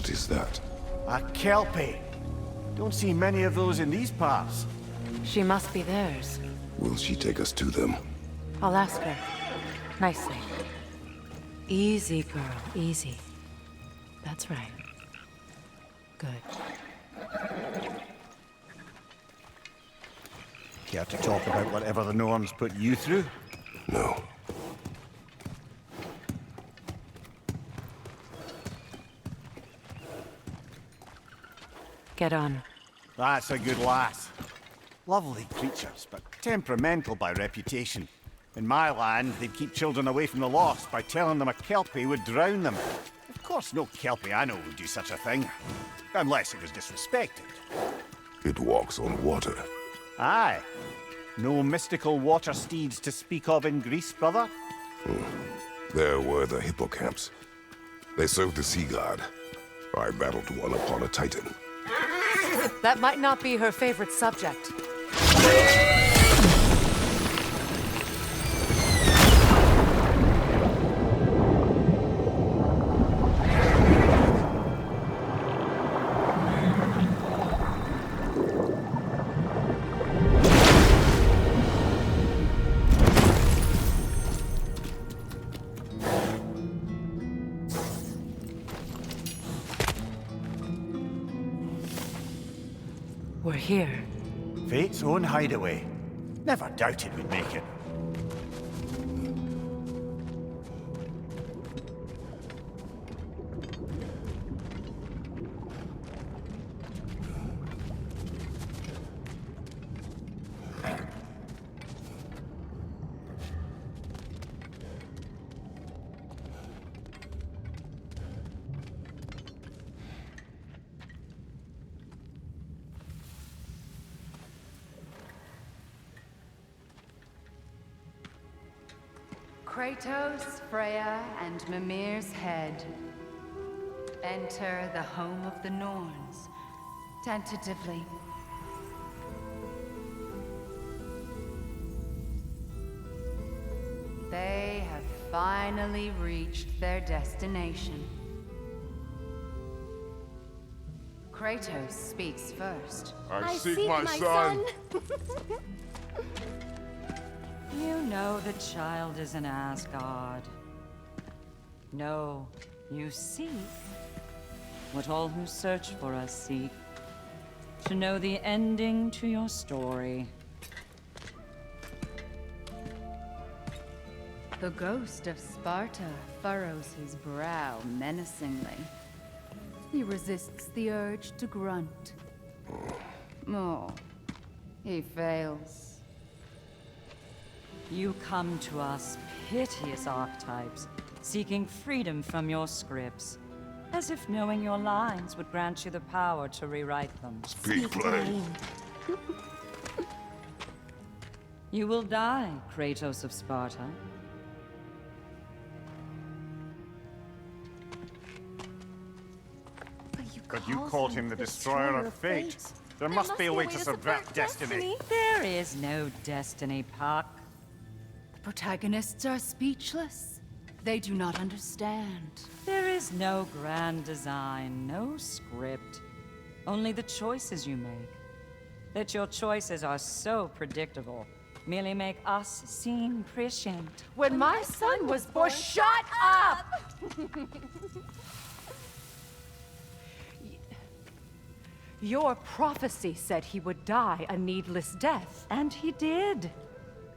What is that? A kelpie. Don't see many of those in these parts. She must be theirs. Will she take us to them? I'll ask her. Nicely. Easy, girl. Easy. That's right. Good. Care to talk about whatever the Norns put you through? No. Get on. That's a good lass. Lovely creatures, but temperamental by reputation. In my land, they'd keep children away from the lost by telling them a kelpie would drown them. Of course, no kelpie I know would do such a thing. Unless it was disrespected. It walks on water. Aye. No mystical water steeds to speak of in Greece, brother? There were the hippocamps. They served the sea god. I battled one upon a titan. That might not be her favorite subject. We're here. Fate's own hideaway. Never doubted we'd make it. Kratos, Freya, and Mimir's head. Enter the home of the Norns, tentatively. They have finally reached their destination. Kratos speaks first. I seek my son. You know the child is an Asgard. No, you seek what all who search for us seek. To know the ending to your story. The ghost of Sparta furrows his brow menacingly. He resists the urge to grunt. Oh, he fails. You come to us, piteous archetypes, seeking freedom from your scripts. As if knowing your lines would grant you the power to rewrite them. Speak plain. You will die, Kratos of Sparta. But you called him the destroyer of fate. There must be a way to subvert destiny. There is no destiny, Puck. The protagonists are speechless. They do not understand. There is no grand design, no script. Only the choices you make. That your choices are so predictable merely make us seem prescient. When my son was born, shut up! Your prophecy said he would die a needless death. And he did.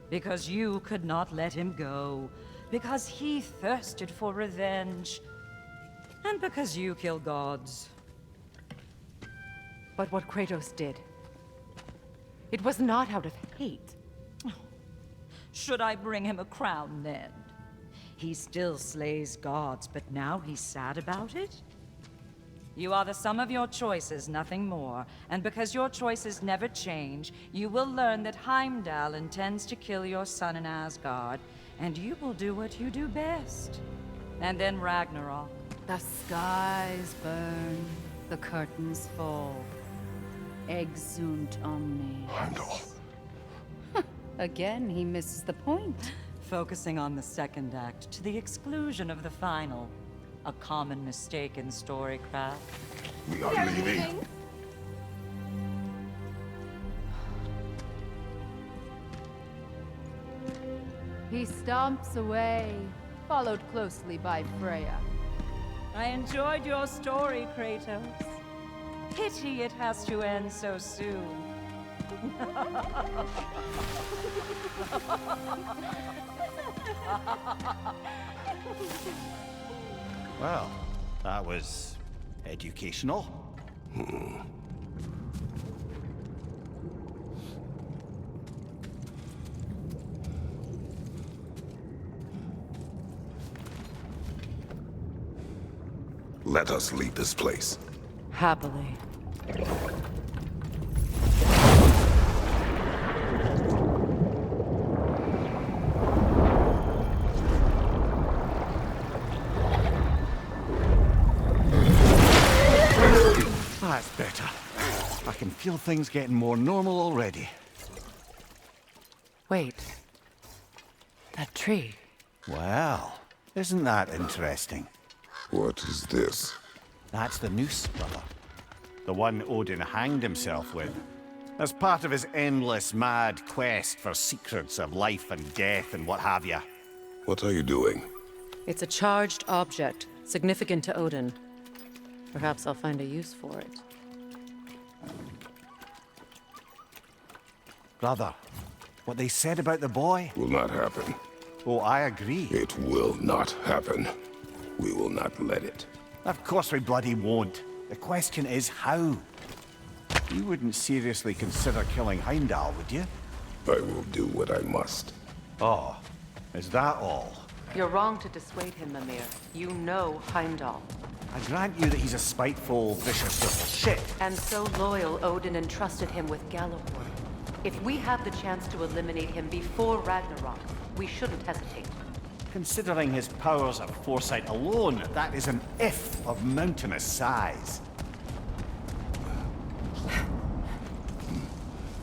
Because you could not let him go. Because he thirsted for revenge. And because you kill gods. But what Kratos did, it was not out of hate. Should I bring him a crown then? He still slays gods, but now he's sad about it? You are the sum of your choices, nothing more. And because your choices never change, you will learn that Heimdall intends to kill your son in Asgard, and you will do what you do best. And then Ragnarok. The skies burn, the curtains fall. Exunt omnes. Heimdall. Again, he misses the point. Focusing on the second act to the exclusion of the final. A common mistake in storycraft. We are leaving. He stomps away, followed closely by Freya. I enjoyed your story, Kratos. Pity it has to end so soon. Well, that was educational. Let us leave this place. Happily. That's better. I can feel things getting more normal already. Wait. That tree. Well, isn't that interesting? What is this? That's the noose, brother. The one Odin hanged himself with. As part of his endless, mad quest for secrets of life and death and what have you. What are you doing? It's a charged object, significant to Odin. Perhaps I'll find a use for it. Brother, what they said about the boy? Will not happen. Oh, I agree. It will not happen. We will not let it. Of course we bloody won't. The question is how. You wouldn't seriously consider killing Heimdall, would you? I will do what I must. Oh, is that all? You're wrong to dissuade him, Mimir. You know Heimdall. I grant you that he's a spiteful, vicious little shit. And so loyal, Odin entrusted him with Gjallarhorn. If we have the chance to eliminate him before Ragnarok, we shouldn't hesitate. Considering his powers of foresight alone, that is an if of mountainous size.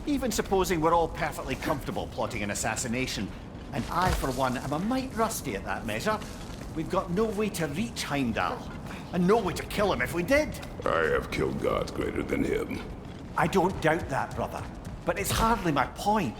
Even supposing we're all perfectly comfortable plotting an assassination, and I, for one, am a mite rusty at that measure, we've got no way to reach Heimdall, and no way to kill him if we did. I have killed gods greater than him. I don't doubt that, brother, but it's hardly my point.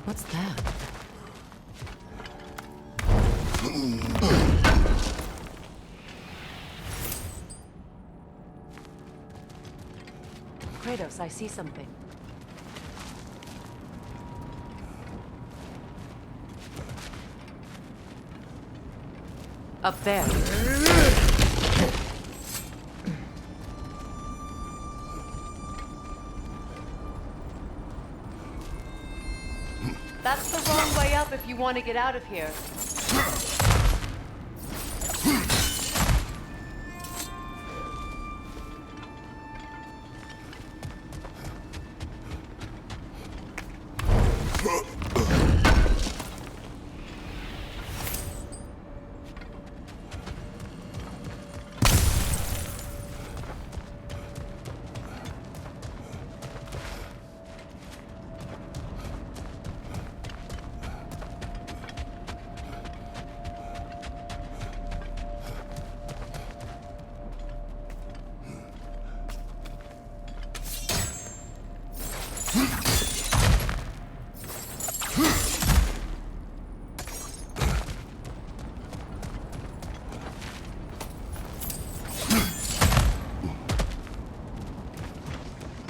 What's that? Kratos, I see something. Up there. That's the wrong way up if you want to get out of here.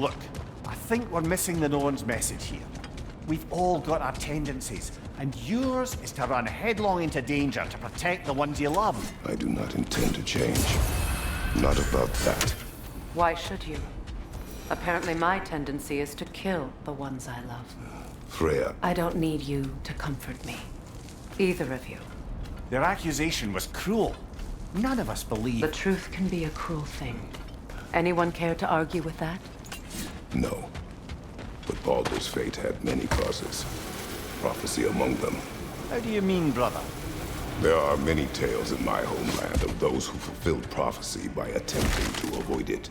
Look, I think we're missing the Norns' message here. We've all got our tendencies, and yours is to run headlong into danger to protect the ones you love. I do not intend to change. Not about that. Why should you? Apparently my tendency is to kill the ones I love. Freya, I don't need you to comfort me. Either of you. Their accusation was cruel. None of us believe. The truth can be a cruel thing. Anyone care to argue with that? no. But Baldur's fate had many causes. Prophecy among them. How do you mean, brother? There are many tales in my homeland of those who fulfilled prophecy by attempting to avoid it.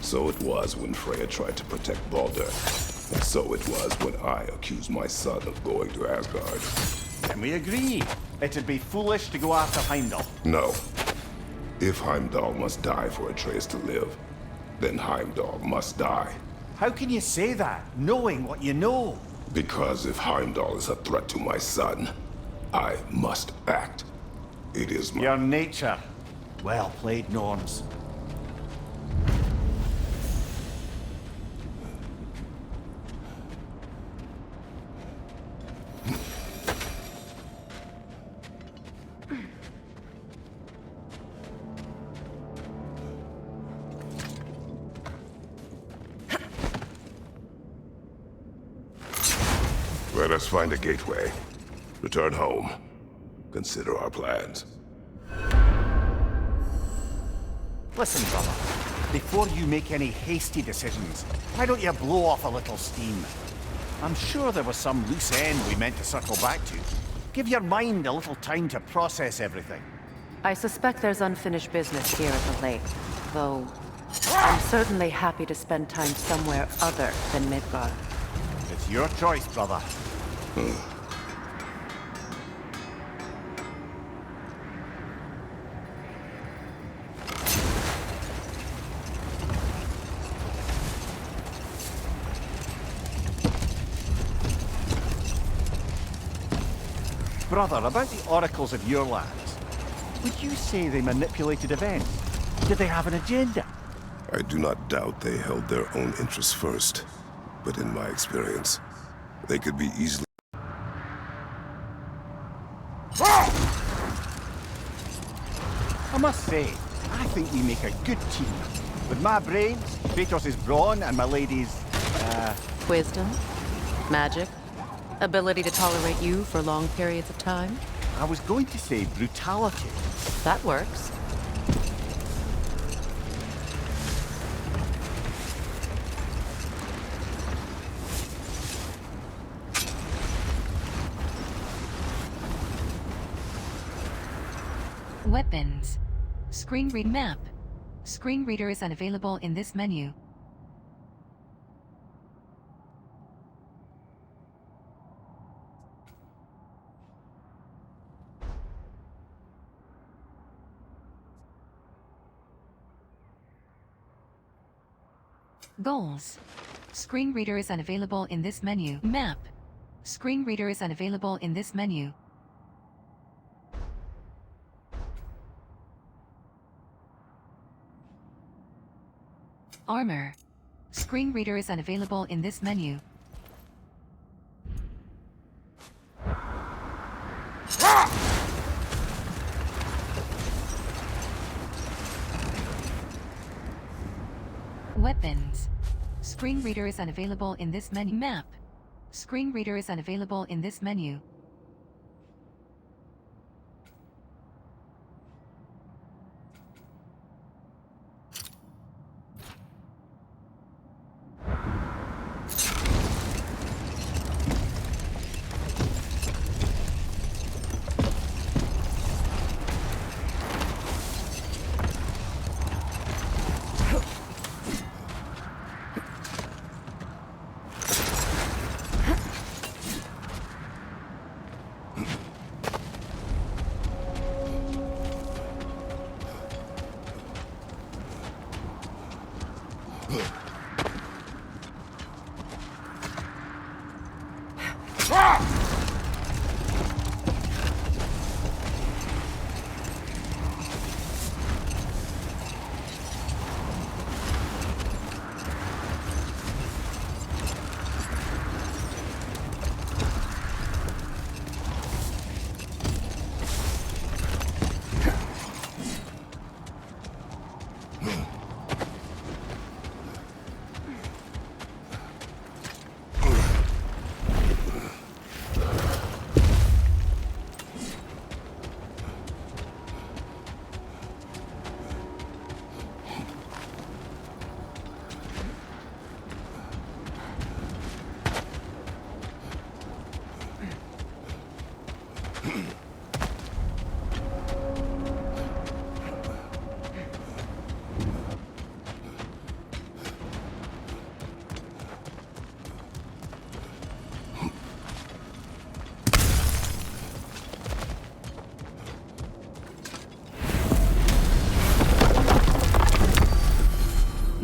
So it was when Freya tried to protect Baldur. And so it was when I accused my son of going to Asgard. Then we agree. It'd be foolish to go after Heimdall. No. If Heimdall must die for Atreus to live, then Heimdall must die. How can you say that, knowing what you know? Because if Heimdall is a threat to my son, I must act. It is my... Your nature. Well played, Norns. Let us find a gateway. Return home. Consider our plans. Listen, brother. Before you make any hasty decisions, why don't you blow off a little steam? I'm sure there was some loose end we meant to circle back to. Give your mind a little time to process everything. I suspect there's unfinished business here at the lake, though I'm certainly happy to spend time somewhere other than Midgard. It's your choice, brother. Brother, about the oracles of your lands, would you say they manipulated events? Did they have an agenda? I do not doubt they held their own interests first. But in my experience, they could be easily... I must say, I think we make a good team. With my brains, Kratos' brawn, and my lady's, Wisdom? Magic? Ability to tolerate you for long periods of time? I was going to say brutality. That works. Weapons. Screen read map. Screen reader is unavailable in this menu. Goals. Screen reader is unavailable in this menu. Map. Screen reader is unavailable in this menu. Armor. Screen reader is unavailable in this menu. Weapons. Screen reader is unavailable in this menu. Map. Screen reader is unavailable in this menu.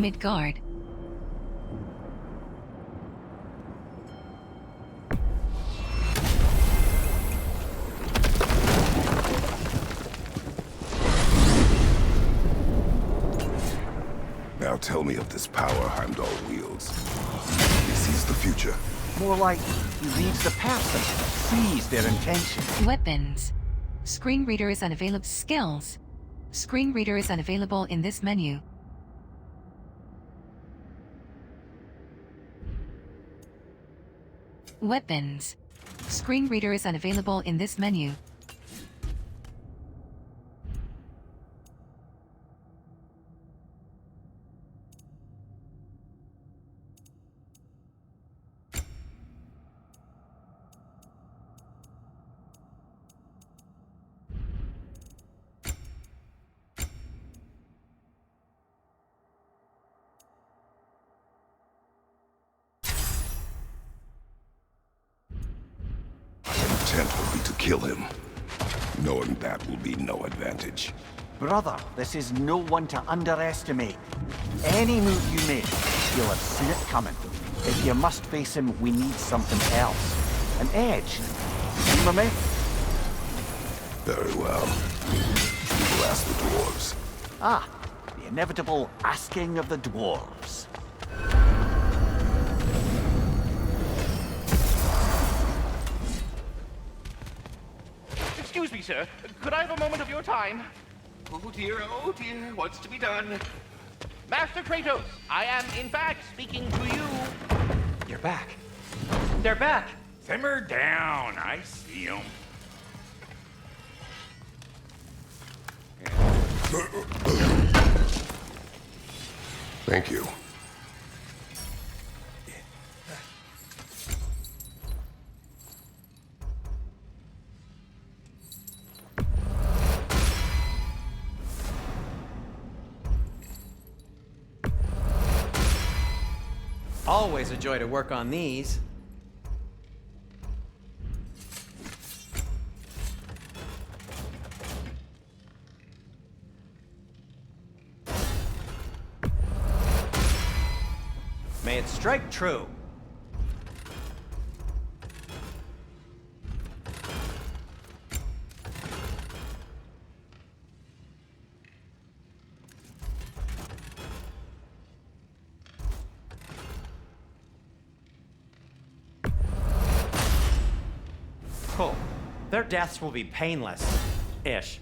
Midgard. Now tell me of this power Heimdall wields. He sees the future. More like he reads the person, sees their intention. Weapons. Screen reader is unavailable. Skills. Screen reader is unavailable in this menu. Weapons. Screen reader is unavailable in this menu. Intent will be to kill him. Knowing that will be no advantage. Brother, this is no one to underestimate. Any move you make, you'll have seen it coming. If you must face him, we need something else. An edge. Remember me? Very well. You ask the dwarves. Ah, the inevitable asking of the dwarves. Excuse me, sir. Could I have a moment of your time? Oh dear, what's to be done? Master Kratos, I am in fact speaking to you. You're back. They're back. Simmer down, I see him. Thank you. Always a joy to work on these. May it strike true. Cool. Their deaths will be painless-ish.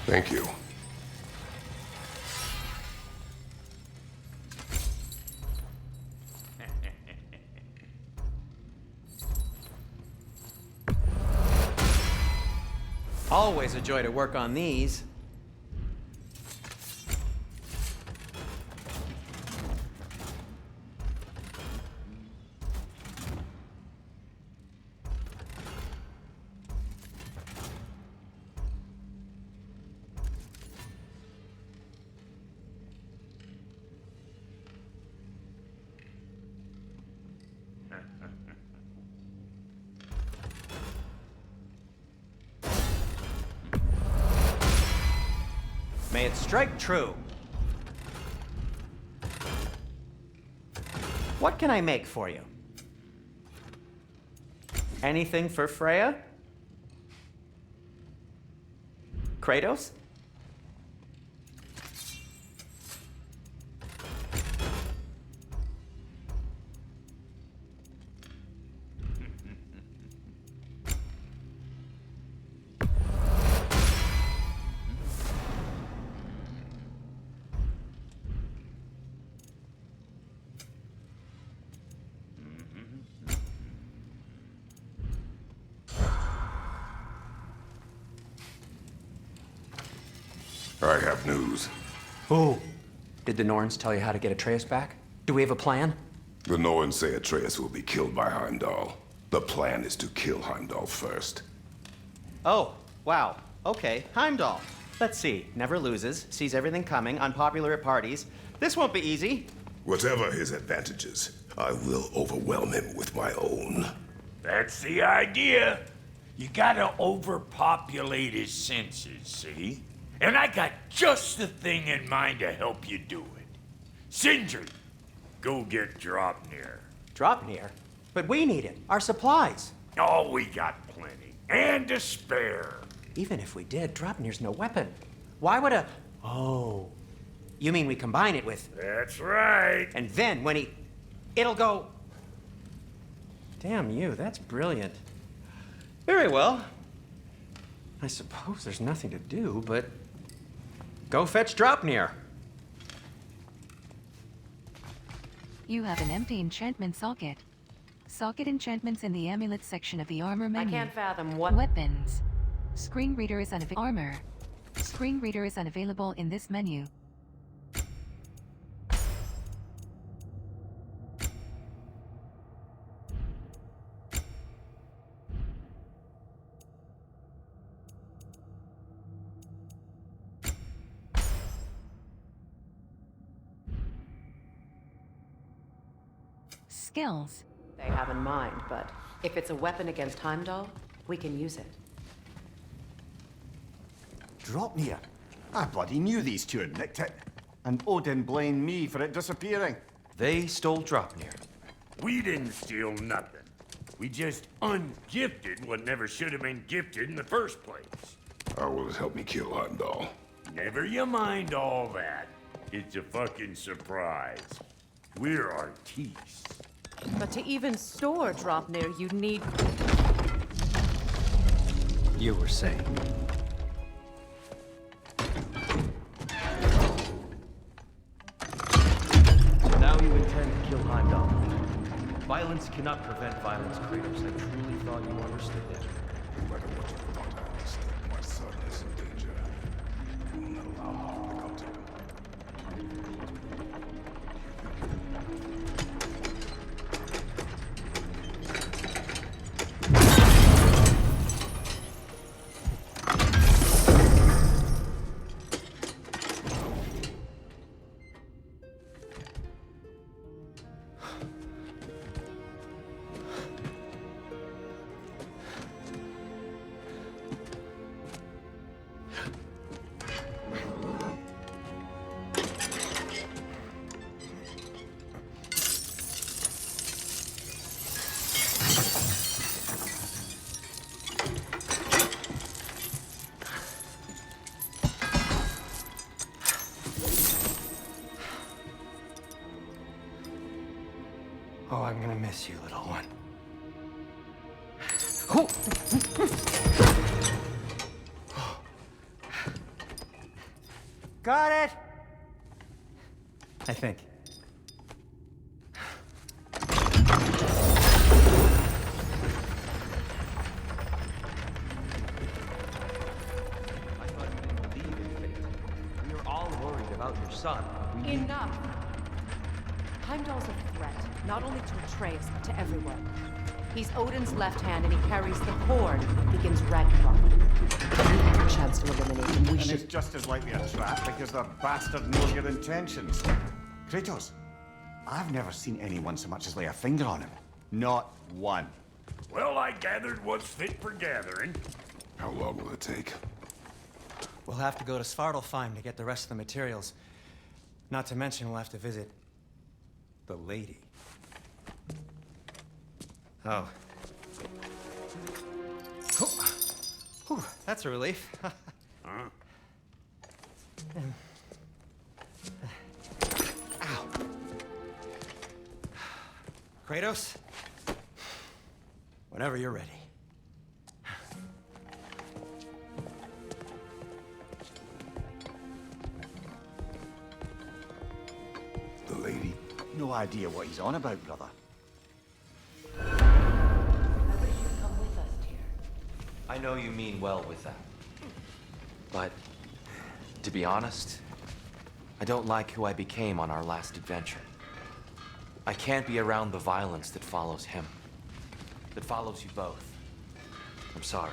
Thank you. Always a joy to work on these. May it strike true. What can I make for you? Anything for Freya? Kratos? I have news. Oh. Did the Norns tell you how to get Atreus back? Do we have a plan? The Norns say Atreus will be killed by Heimdall. The plan is to kill Heimdall first. Oh, wow. Okay, Heimdall. Let's see. Never loses, sees everything coming, unpopular at parties. This won't be easy. Whatever his advantages, I will overwhelm him with my own. That's the idea. You gotta overpopulate his senses, see? And I got just the thing in mind to help you do it. Sindri, go get Draupnir. Draupnir? But we need it. Our supplies. Oh, we got plenty. And to spare. Even if we did, Draupnir's no weapon. Why would a... Oh. You mean we combine it with... That's right. And then when he... It'll go... Damn you, that's brilliant. Very well. I suppose there's nothing to do, but... Go fetch Draupnir. You have an empty enchantment socket. Socket enchantments in the amulet section of the armor I menu. can't fathom what... Weapons. Screen reader is unavailable. Armor. Screen reader is unavailable in this menu. Skills. they have in mind, but if it's a weapon against Heimdall, we can use it. Draupnir? I bloody knew these two had nicked it. And Odin blamed me for it disappearing. They stole Draupnir. We didn't steal nothing. We just ungifted what never should have been gifted in the first place. How will it help me kill Heimdall? Never you mind all that. It's a fucking surprise. We're artistes. But to even store Draupnir, you'd need... You were saying. So now you intend to kill Heimdall. Violence cannot prevent violence, Kratos. I truly thought you understood that. No matter what you thought I understood, my son is in danger. You will not allow harm to come to him. Oh, I'm gonna miss you, little one. Got it! I think. I thought you didn't believe in fate. We were all worried about your son. Enough! Heimdall's a threat, not only to Atreus, but to everyone. He's Odin's left hand, and he carries the cord that begins Ragnarok. If we have a chance to eliminate him, we And should... it's just as likely a trap because the bastard knows your intentions. Kratos, I've never seen anyone so much as lay a finger on him. Not one. Well, I gathered what's fit for gathering. How long will it take? We'll have to go to Svartalfheim to get the rest of the materials. Not to mention we'll have to visit the lady. Oh. Whew, that's a relief. Huh? Ow. Kratos? Whenever you're ready. The lady? No idea what he's on about, brother. I wish you'd come with us, dear. I know you mean well with that. But, to be honest, I don't like who I became on our last adventure. I can't be around the violence that follows him. That follows you both. I'm sorry.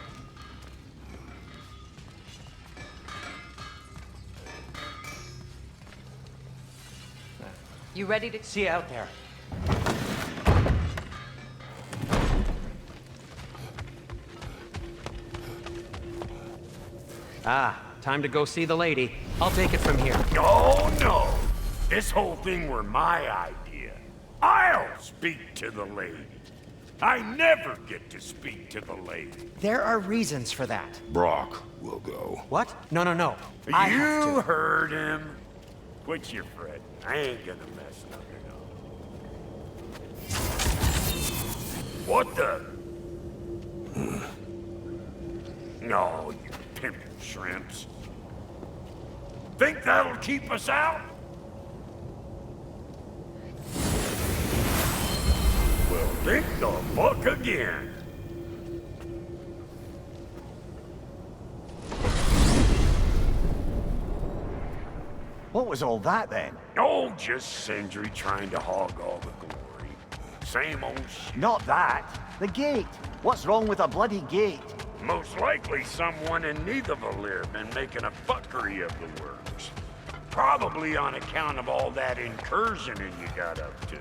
You ready to... See you out there. Ah, time to go see the lady. I'll take it from here. Oh, no! This whole thing were my idea. I'll speak to the lady. I never get to speak to the lady. There are reasons for that. Brock will go. What? No, no, no. I have You to. heard him. Quit your fretting. I ain't gonna mess nothing up. What the? No, you pimpin' shrimps. Think that'll keep us out? Well, think the fuck again. What was all that then? Oh, just Sindri trying to hog all the glory. Same old shit. Not that. The gate. What's wrong with a bloody gate? Most likely someone in Nidavellir been making a fuckery of the works. Probably on account of all that incursioning you got up to.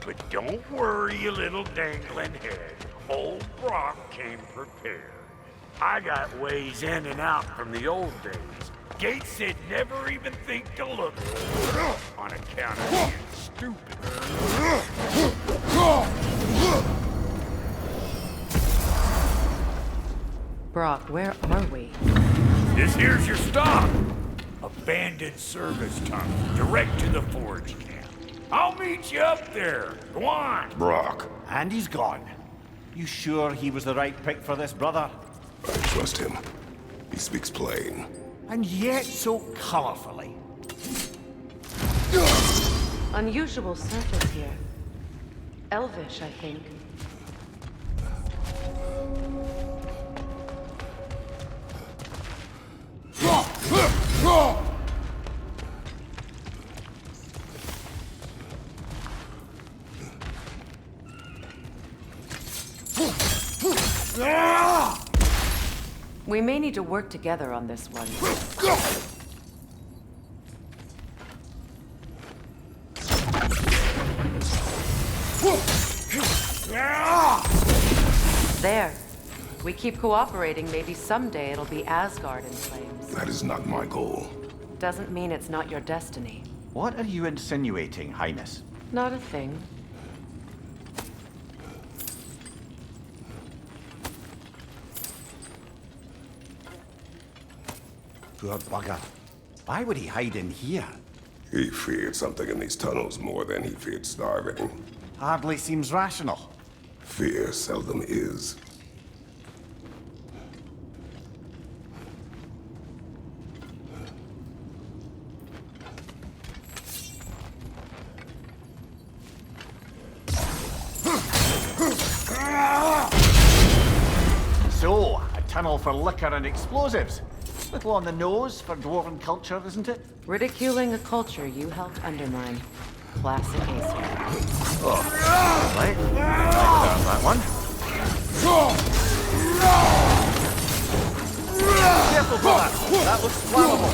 But don't worry, you little dangling head. Old Brock came prepared. I got ways in and out from the old days. Gates said never even think to look on account of being stupid. Brock, where are we? This here's your stop. Abandoned service tunnel, direct to the forge camp. I'll meet you up there. Go on. Brock. And he's gone. You sure he was the right pick for this, brother? I trust him. He speaks plain. And yet so colorfully. Unusual surface here. Elvish, I think. We may need to work together on this one. There. We keep cooperating, maybe someday it'll be Asgard in flames. That is not my goal. Doesn't mean it's not your destiny. What are you insinuating, Highness? Not a thing. Poor bugger. Why would he hide in here? He feared something in these tunnels more than he feared starving. Hardly seems rational. Fear seldom is. So, a tunnel for liquor and explosives. Little on the nose for dwarven culture, isn't it? Ridiculing a culture you helped undermine. Classic Aesir. Right. Found that one. Careful, brother. That looks flammable.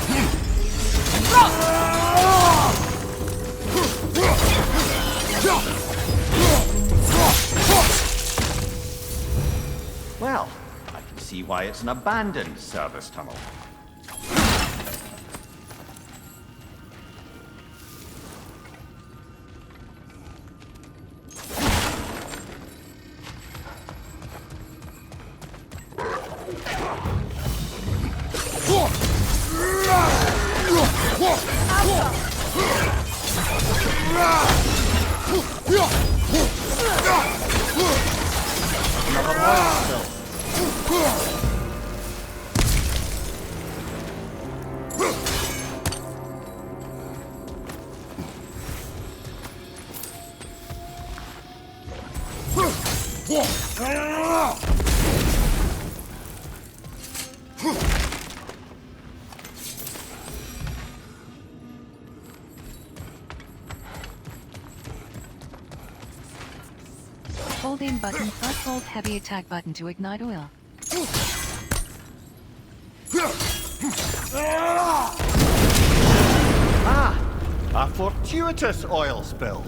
Well, I can see why it's an abandoned service tunnel. Another one still. Hold aim button plus hold heavy attack button to ignite oil. A fortuitous oil spill.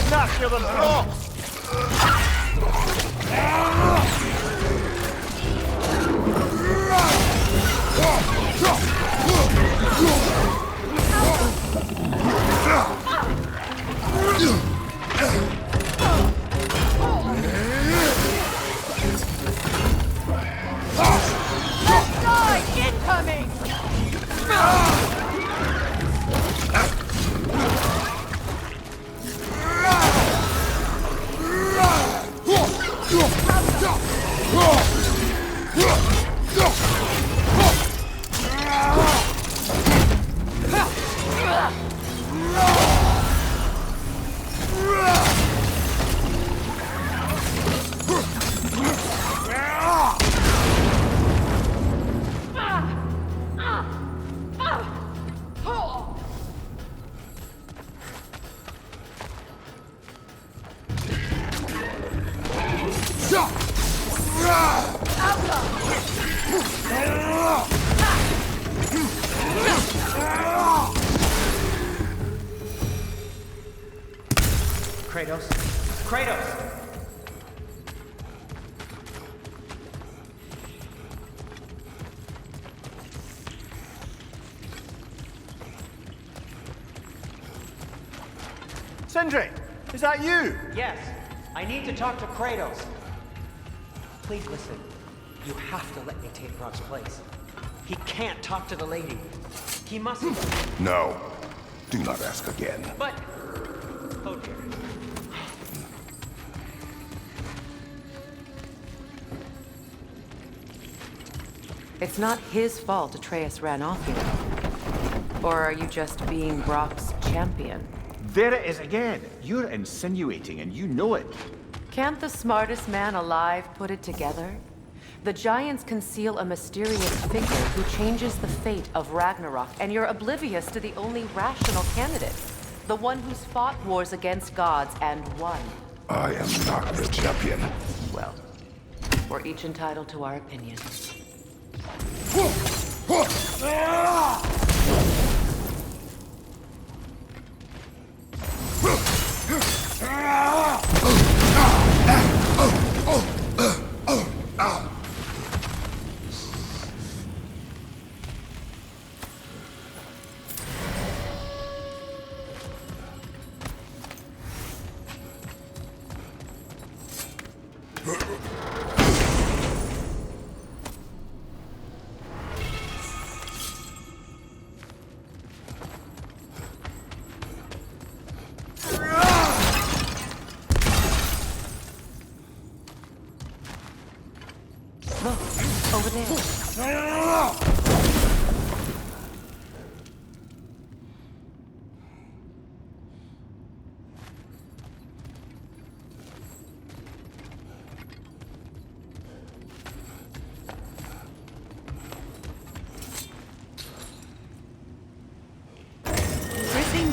Snatch of the drops! Incoming! Kratos. Kratos! Sindri, is that you? Yes, I need to talk to Kratos. Please listen. You have to let me take Rock's place. He can't talk to the lady. He must... No. Do not ask again. But... Oh dear. It's not his fault Atreus ran off, you know. Or are you just being Brock's champion? There it is again. You're insinuating and you know it. Can't the smartest man alive put it together? The Giants conceal a mysterious figure who changes the fate of Ragnarok, and you're oblivious to the only rational candidate. The one who's fought wars against gods and won. I am not the champion. Well, we're each entitled to our opinion.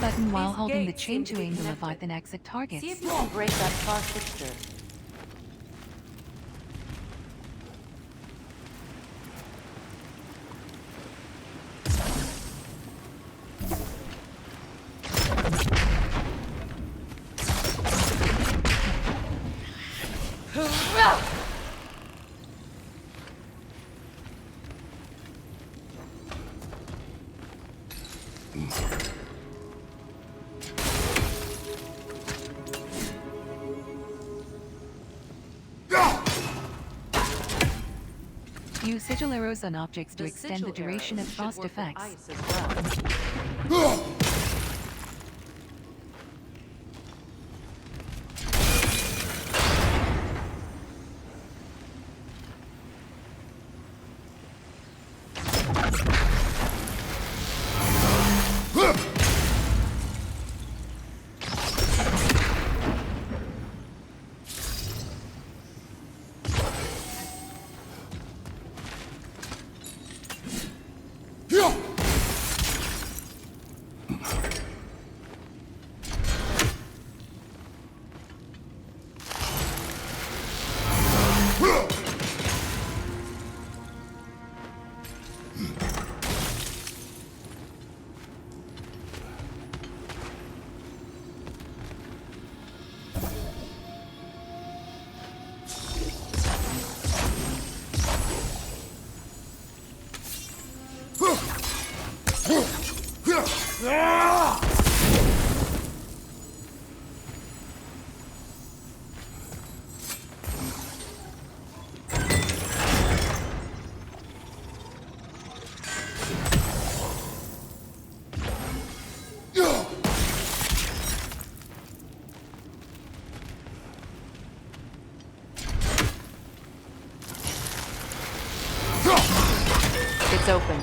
button while These holding the gates chain seem to be aim the connected. Leviathan exit targets. See if you won't break that far fixture. Use sigil arrows on objects to The extend the sigil duration of arrows should frost work with effects. ice as well. It's open.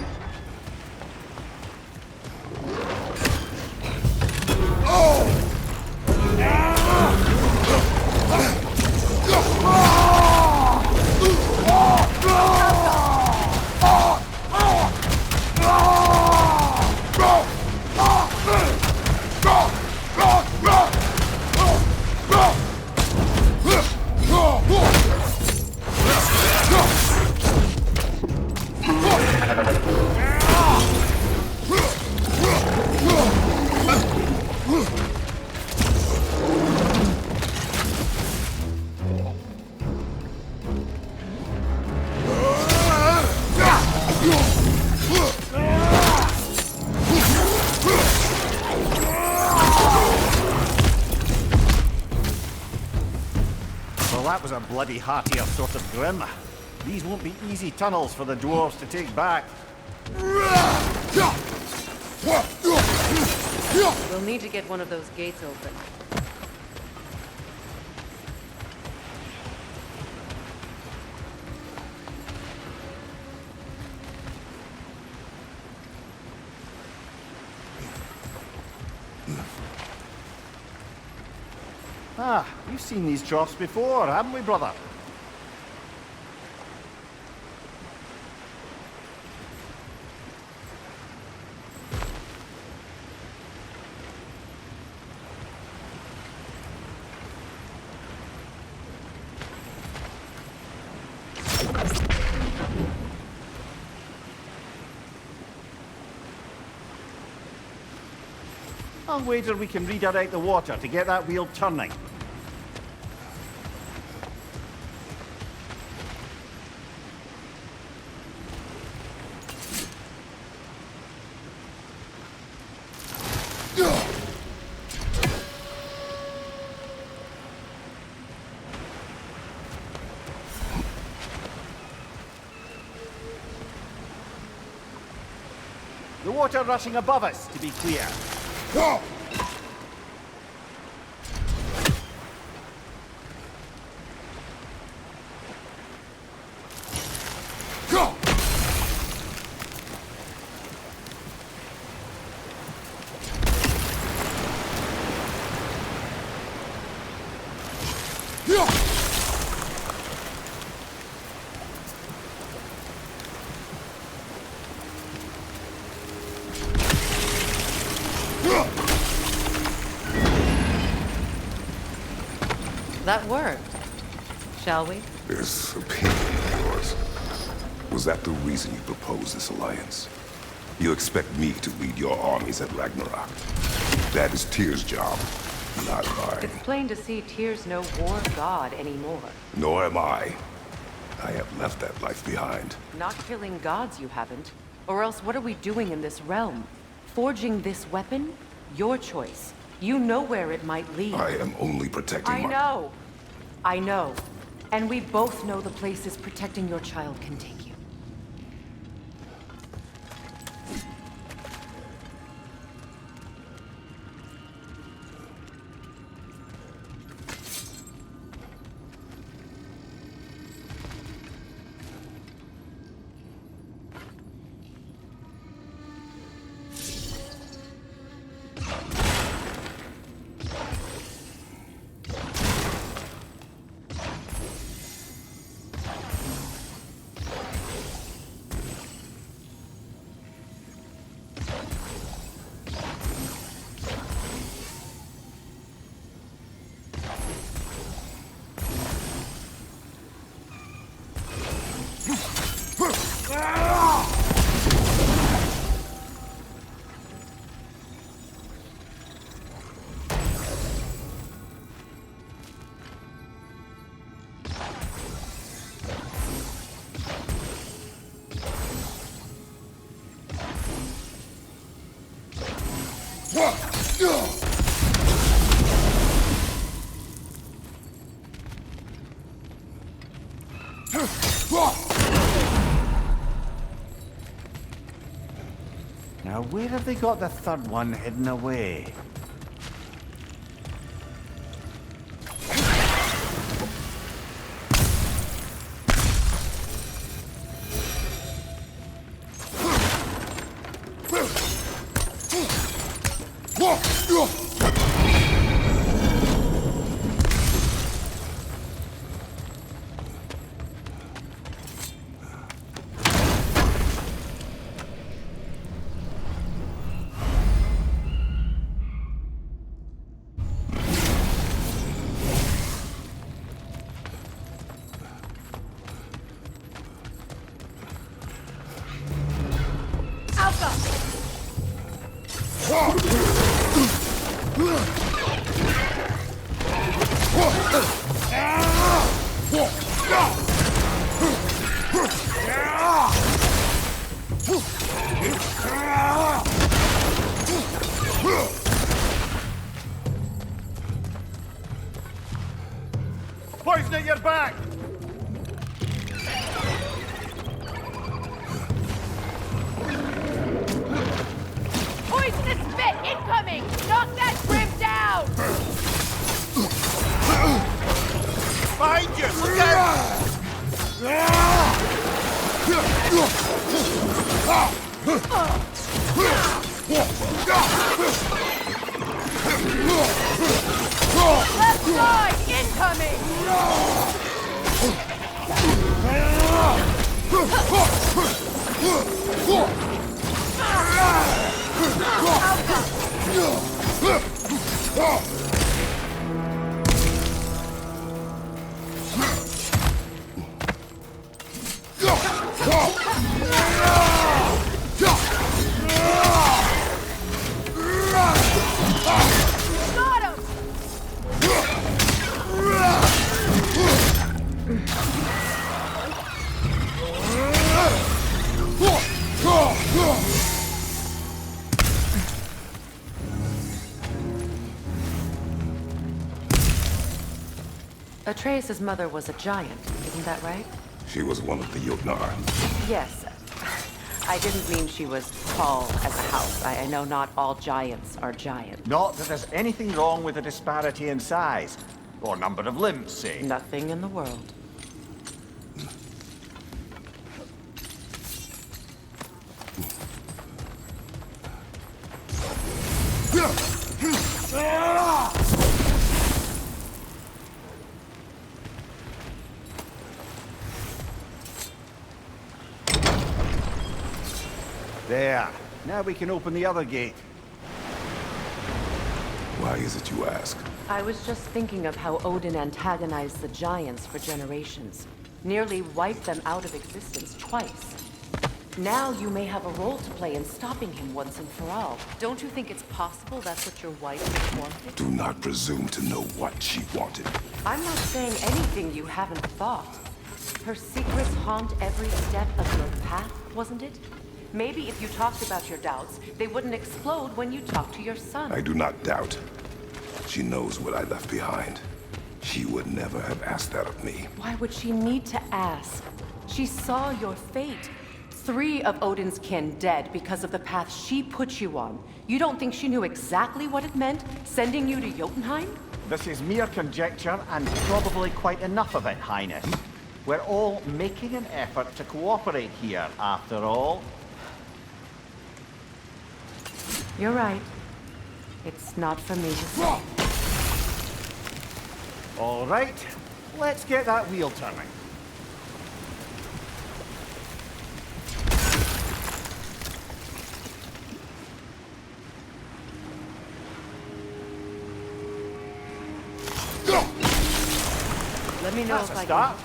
That was a bloody heartier sort of grim. These won't be easy tunnels for the dwarves to take back. We'll need to get one of those gates open. Ah, we've seen these troughs before, haven't we, brother? I'll wager we can redirect the water to get that wheel turning. The water rushing above us, to be clear. That worked. Shall we? This opinion of yours, was that the reason you proposed this alliance? You expect me to lead your armies at Ragnarok? That is Tyr's job, not mine. It's plain to see Tyr's no war god anymore. Nor am I. I have left that life behind. Not killing gods, you haven't. Or else what are we doing in this realm? Forging this weapon? Your choice. You know where it might lead. I am only protecting I know. I know. And we both know the places protecting your child can take you. Now, where have they got the third one hidden away? Poison at your back! Poisonous spit incoming! Knock that grim down! Behind you! Look out! Left side incoming! Got him! Atreus' mother was a giant, isn't that right? She was one of the Jotnar. Yes. I didn't mean she was tall as a house. I know not all giants are giant. Not that there's anything wrong with the disparity in size. Or number of limbs, say. Nothing in the world. There. Now we can open the other gate. Why is it you ask? I was just thinking of how Odin antagonized the giants for generations. Nearly wiped them out of existence twice. Now you may have a role to play in stopping him once and for all. Don't you think it's possible that's what your wife wanted? Do not presume to know what she wanted. I'm not saying anything you haven't thought. Her secrets haunt every step of your path, wasn't it? Maybe if you talked about your doubts, they wouldn't explode when you talked to your son. I do not doubt. She knows what I left behind. She would never have asked that of me. Why would she need to ask? She saw your fate. 3 of Odin's kin dead because of the path she put you on. You don't think she knew exactly what it meant, sending you to Jotunheim? This is mere conjecture, and probably quite enough of it, Highness. We're all making an effort to cooperate here, after all. You're right. It's not for me to say. All right, let's get that wheel turning. Let me know That's if a I start.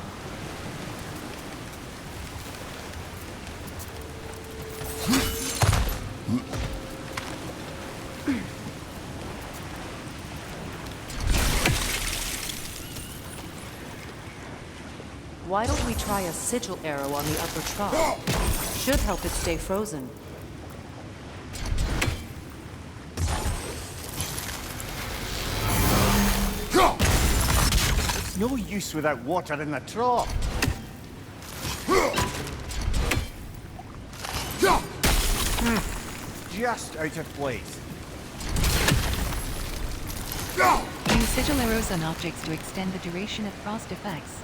Why don't we try a sigil arrow on the upper trough? Should help it stay frozen. It's no use without water in the trough. Just out of place. Use sigil arrows on objects to extend the duration of frost effects.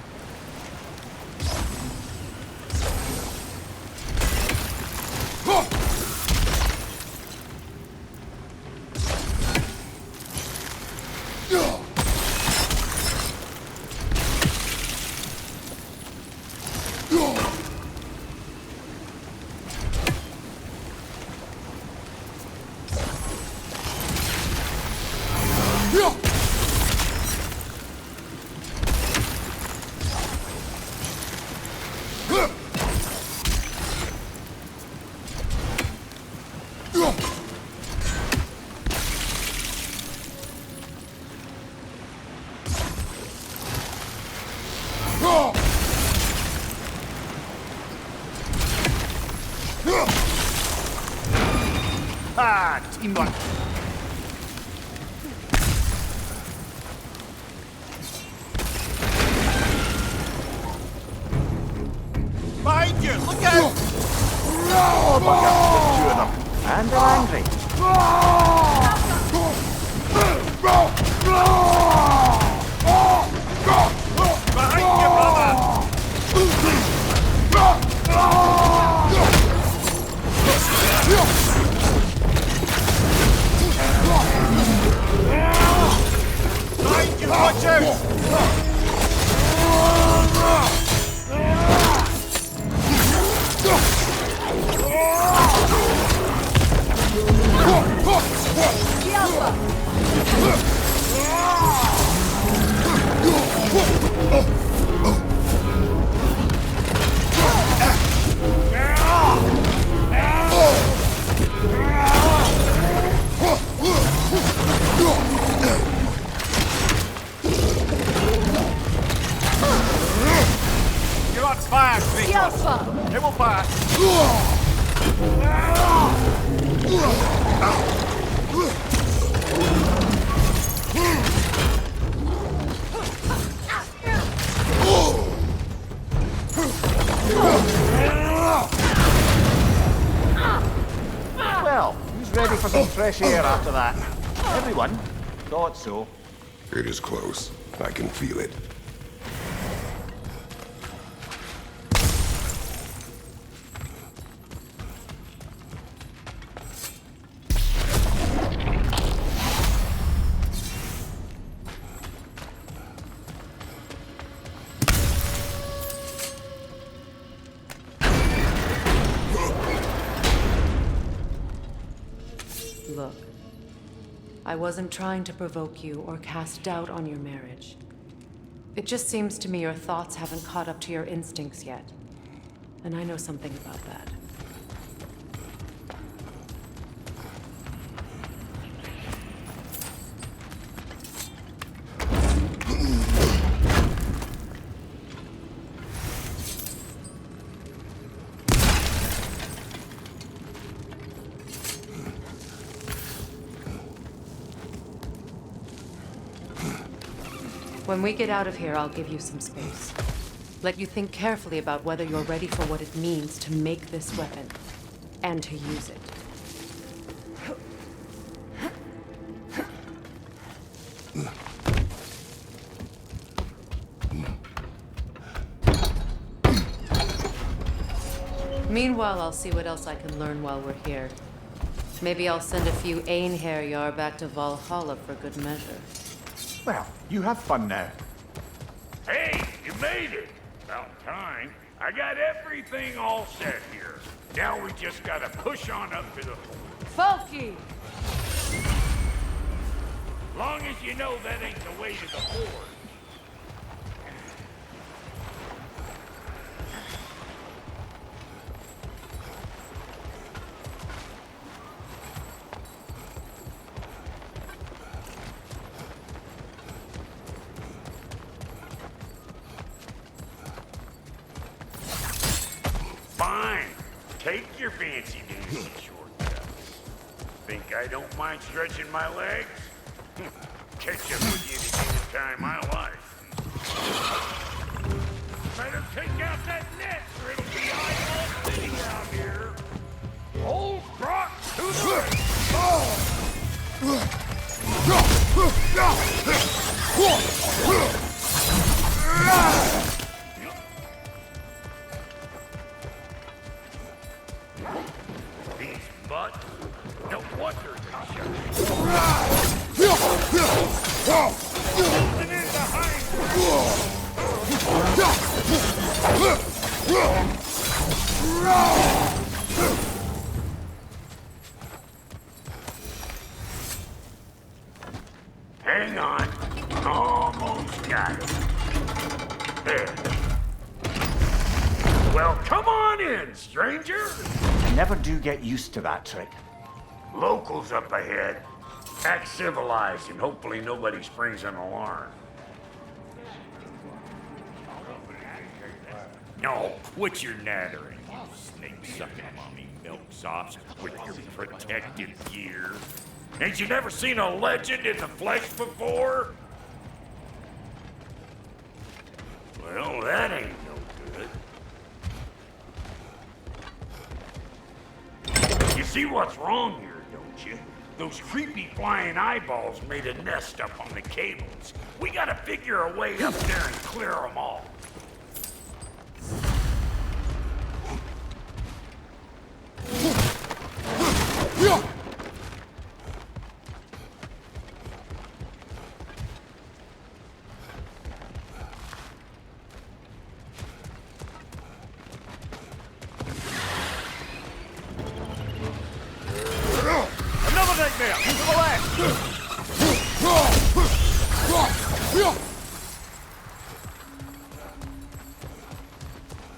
Ah, teamwork. Behind you! Look out! Oh, bugger! Two of them. And they're angry. Behind you, brother! Behind you, watch out! You're on fire, Kratos. It will pass. Well, who's ready for some fresh air after that? Everyone? Thought so. It is close. I can feel it. Look, I wasn't trying to provoke you or cast doubt on your marriage. It just seems to me your thoughts haven't caught up to your instincts yet. And I know something about that. When we get out of here, I'll give you some space. Let you think carefully about whether you're ready for what it means to make this weapon, and to use it. Meanwhile, I'll see what else I can learn while we're here. Maybe I'll send a few Einherjar back to Valhalla for good measure. Well, you have fun now. Hey, you made it! About time. I got everything all set here. Now we just gotta push on up to the fort. Folky! Long as you know that ain't the way to the fort. Fine. Take your fancy dancy shortcuts. Think I don't mind stretching my legs? Catch up with you any time I like. Better take out that net or it'll be eyeball city out here. Old Brock to These butts. No wonder they shut in behind. Hang on. Almost got it. There. Well, come on in, stranger. I never do get used to that trick. Locals up ahead. Act civilized and hopefully nobody springs an alarm. No, quit your nattering, you snake-sucking mommy milksops with your protective gear. Ain't you never seen a legend in the flesh before? Well, that ain't no good. You see what's wrong here, don't you? Those creepy flying eyeballs made a nest up on the cables. We gotta figure a way up there and clear them all.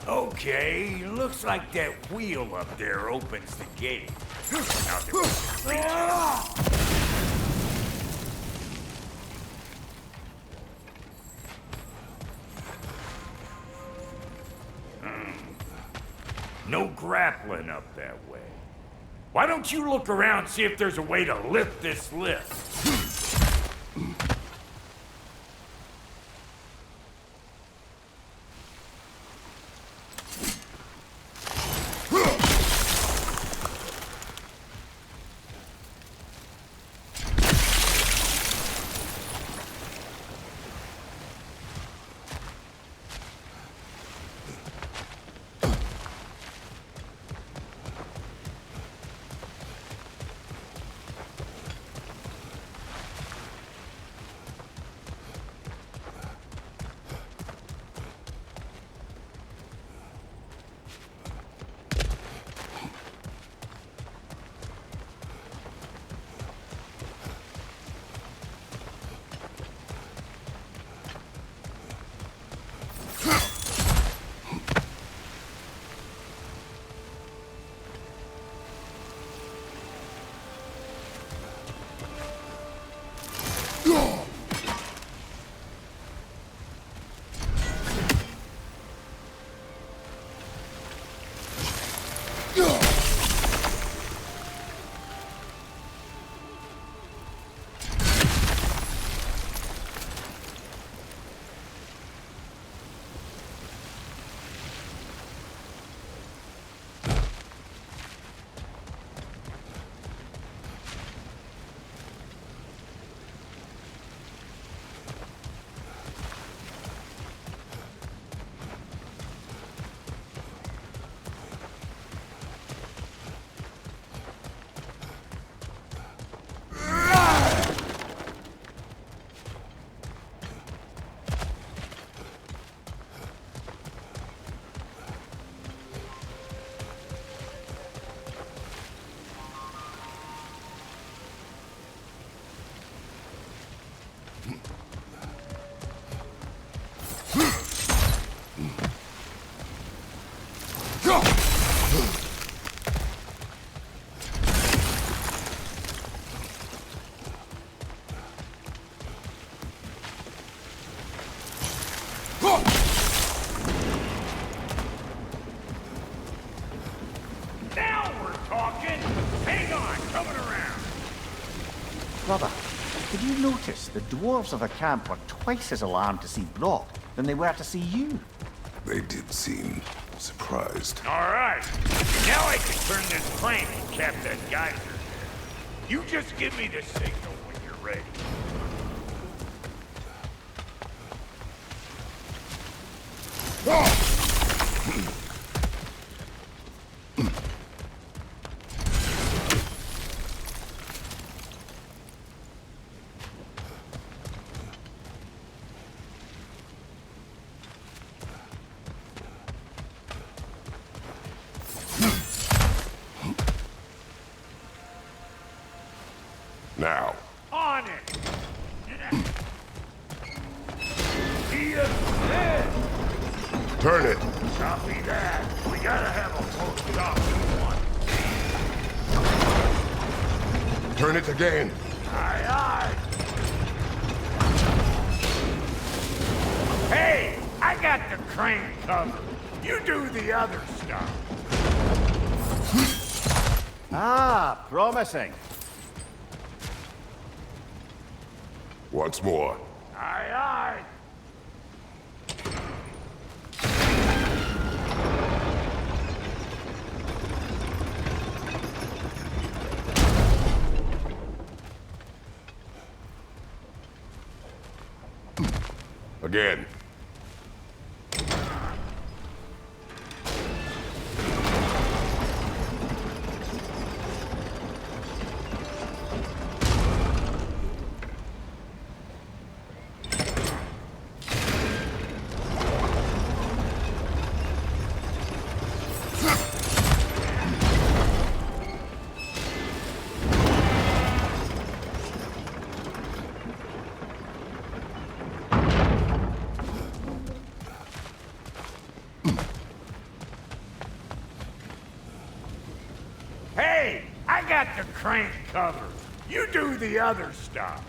Okay, looks like that wheel up there opens the gate. Now no grappling up that way. Why don't you look around and see if there's a way to lift this lift? Brother, did you notice the dwarves of the camp were twice as alarmed to see Brock than they were to see you? They did seem surprised. All right. Now I can turn this crank and cap that geyser there. You just give me the signal when you're ready. Now. On it! He is dead! Turn it! Copy that. We gotta have a post-op one. Turn it again! Aye, aye! Hey! I got the crane covered. You do the other stuff. Ah, promising. Once more. Aye, aye! Again. Hey! I got the crank covered. You do the other stuff.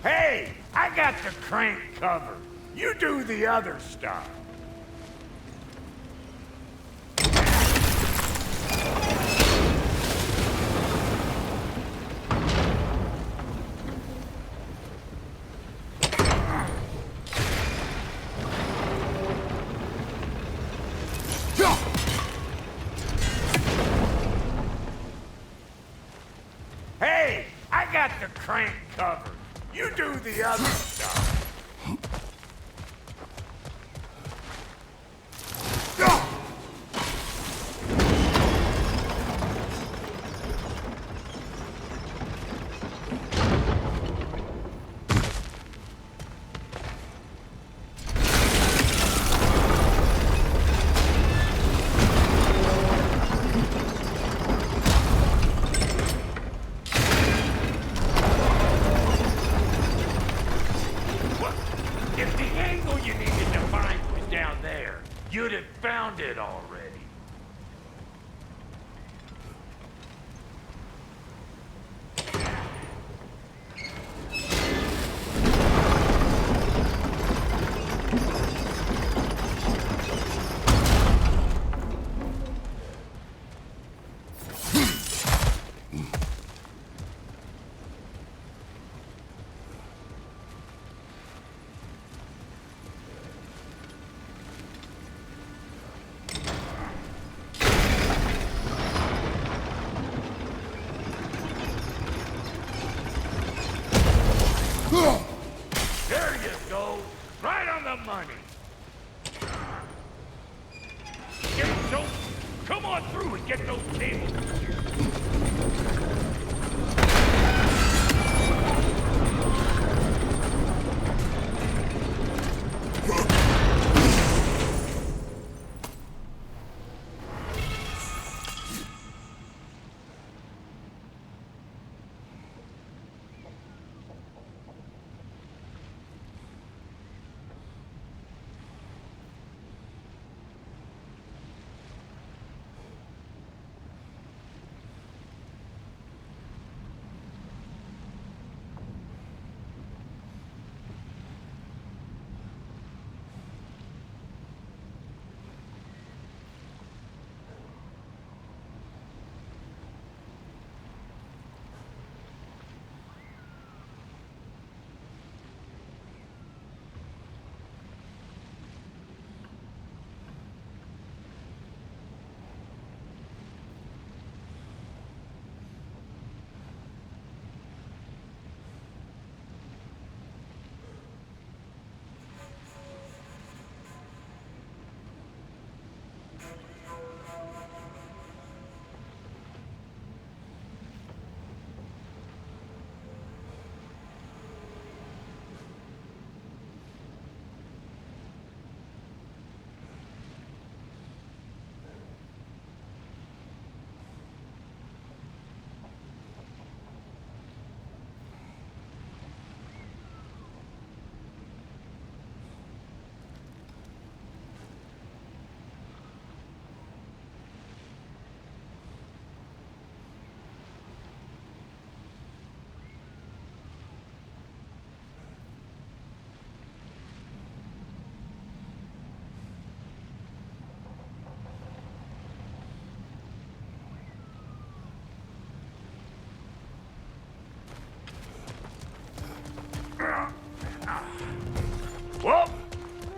Hey! I got the crank covered. You do the other stuff. Hey! I got the crank covered. You do the other stuff.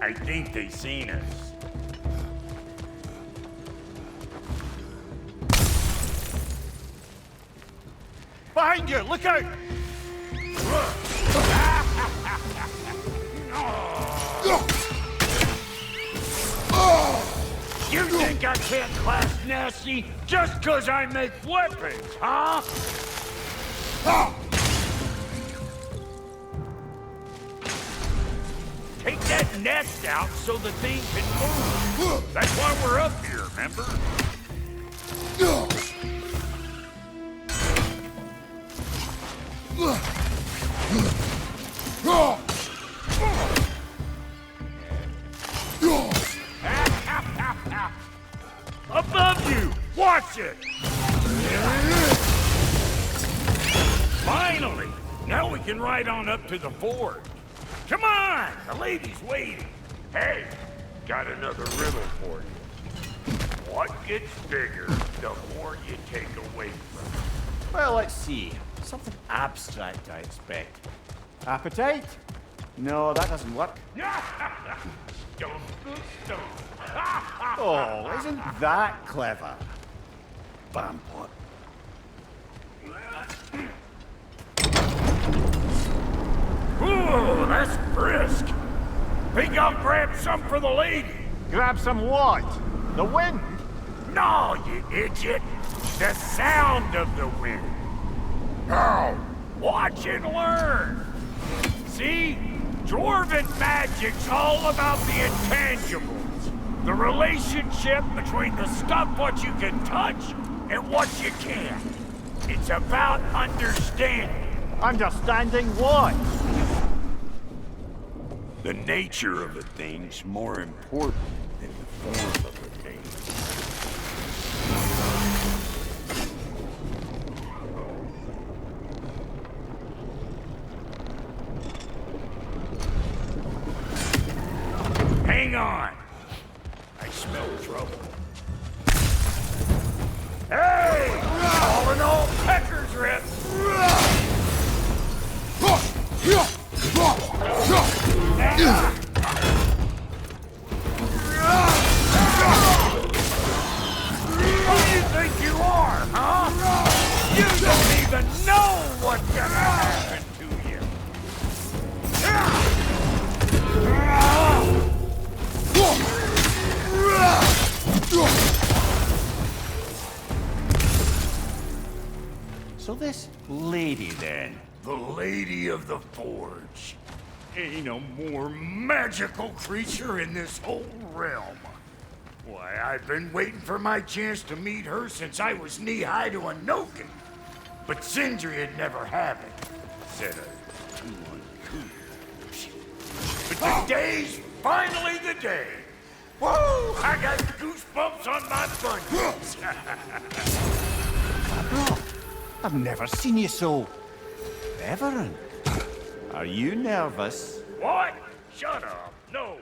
I think they seen us. Behind you! Look out! You think I can't class nasty just 'cause I make weapons, huh? Take that nest out so the thing can move. That's why we're up here, remember? Above you! Watch it! Finally! Now we can ride on up to the fort. Come on! The lady's waiting. Hey, got another riddle for you. What gets bigger the more you take away from it? Well, let's see. Something abstract, I expect. Appetite? No, that doesn't work. Stone good stone. Oh, isn't that clever? Vampot. Ooh, that's brisk. Think I'll grab some for the lady. Grab some what? The wind? No, you idiot. The sound of the wind. Now, watch and learn. See? Dwarven magic's all about the intangibles. The relationship between the stuff what you can touch and what you can't. It's about understanding. Understanding what? The nature of a thing's more important than the form of a thing. Hang on! I smell trouble. Hey! All in all, Pecker's rip! Who do you think you are, huh? You don't even know what's gonna happen to you. So this lady, then? The Lady of the Forge. Ain't a more magical creature in this whole realm. Why, I've been waiting for my chance to meet her since I was knee-high to a Noken. But Sindri would never have it. Said I was too uncouth. But today's finally the day. Woo! I got goosebumps on my buttons. Bro, I've never seen you so reverent. Are you nervous? What? Shut up. No.